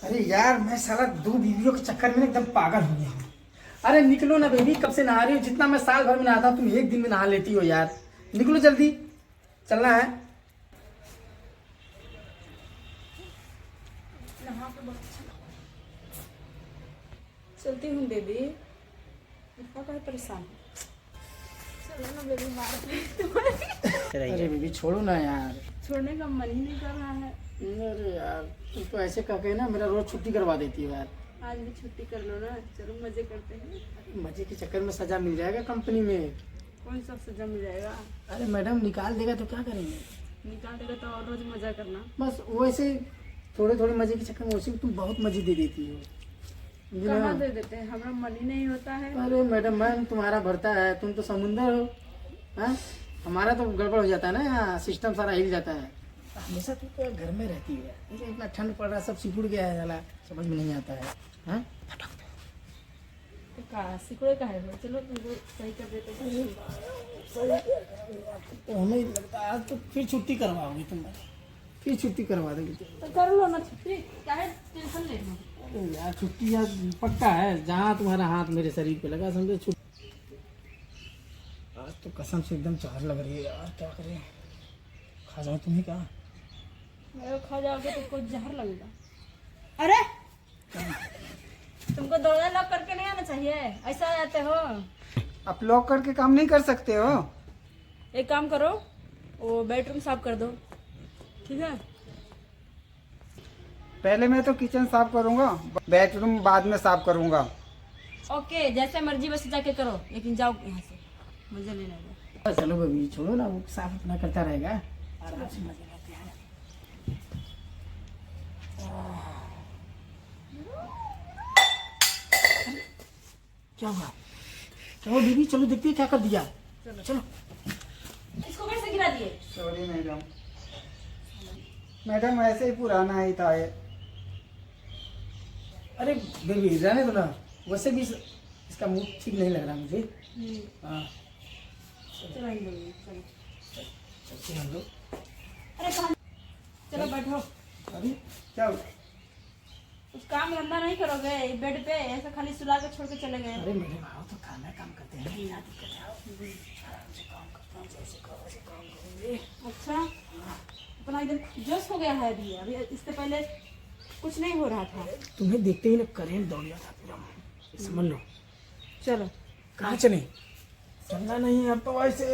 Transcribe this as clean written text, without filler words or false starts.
अरे यार मैं साला 2 बीवियों के चक्कर में एकदम पागल हो गया हूँ। अरे निकलो ना बेबी, कब से नहा रही हो? जितना मैं साल भर में नहाता हूँ तुम एक दिन में नहा लेती हो यार। निकलो जल्दी, चलना है। नहा के बहुत अच्छा लगा। चलती हूँ बेबी, इतना काहे परेशान है? चलो ना बेबी, मार अरे बेबी छोड़ो ना यार। छोड़ने का मन ही नहीं कर रहा है। अरे यार तुम तो ऐसे कह के ना मेरा रोज छुट्टी करवा देती हो यार। आज भी छुट्टी कर लो ना, चलो मजे करते हैं। मजे के चक्कर में सजा मिल जाएगा कंपनी में। कौन सा सजा मिल जाएगा? अरे मैडम निकाल देगा तो क्या करेंगे? निकाल देगा तो और रोज मजा करना। बस वैसे थोड़े थोड़े मजे के चक्कर में वैसे भी तुम बहुत मजे दे देती हो। कहाँ दे देते हैं, हमारा मन ही नहीं होता है। अरे मैडम मन तुम्हारा भरता है, तुम तो समुंदर हो। हाँ हमारा तो गड़बड़ हो जाता है ना, यहाँ सिस्टम सारा हिल जाता है। हमेशा तुम तो घर में रहती है, इतना ठंड पड़ रहा है, सब सिकुड़ गया है साला, समझ में नहीं आता है। हाँ तो का सिकुड़े का है? चलो तुमको सही कर देते हैं। तो हमें ही लगता है आज तो फिर छुट्टी करवाओगी तुम, फिर छुट्टी करवा दोगी तुम। तो कर लो ना छुट्टी, काहे टेंशन ले रहे हो? अरे यार छुट्टी यार पक्का है, जहाँ तुम्हारा हाथ मेरे शरीर पे लगा समझो छुट्टी। आज तो कसम से एकदम चार लग रही है यार, क्या करें? खा जाओ तुम्हें क्या? मेरे खा जाओगे तो कुछ जहर लगेगा। अरे तुमको दरवाजा लॉक करके नहीं आना चाहिए, ऐसा आ जाते हो। आप लॉक करके काम नहीं कर सकते हो? एक काम करो, वो बेडरूम साफ कर दो, ठीक है? पहले मैं तो किचन साफ करूंगा, बेडरूम बाद में साफ करूंगा। ओके, जैसे मर्जी बस जाके करो, लेकिन जाओ यहाँ से, मजा लेने दो। चलो बेबी छोड़ो ना, वो साफ अपना करता रहेगा, आराम से मजे लेते हैं। क्या हुआ? चलो बीबी चलो देखते हैं क्या कर दिया। चलो चलो। इसको कैसे गिरा दिए? सॉरी मैडम, मैडम ऐसे ही पुराना ही था ये। अरे बेबी रहने दो ना, वैसे भी इसका मूड ठीक नहीं लग रहा मुझे। हाँ चलो इन लोग, चलो चलते हैं हम लोग। अरे कहाँ? चलो बैठो। अभी क्या हुआ? कुछ काम धंधा नहीं करोगे बेड पे, ऐसा खाली सुला के छोड़ के चले गए? अरे मैडम आओ तो खाना काम करते हैं, क्या दिक्कत है? आओ आराम से काम करते हैं, जैसे कहो वैसे काम करेंगे। अच्छा, अपना एकदम जोश हो गया है अभी, अभी इससे पहले कुछ नहीं हो रहा था। तुम्हें देखते ही ना करेंट दौड़ गया था पूरा, समझ लो। चलो कहाँ चले? चलना नहीं है अब तो वैसे।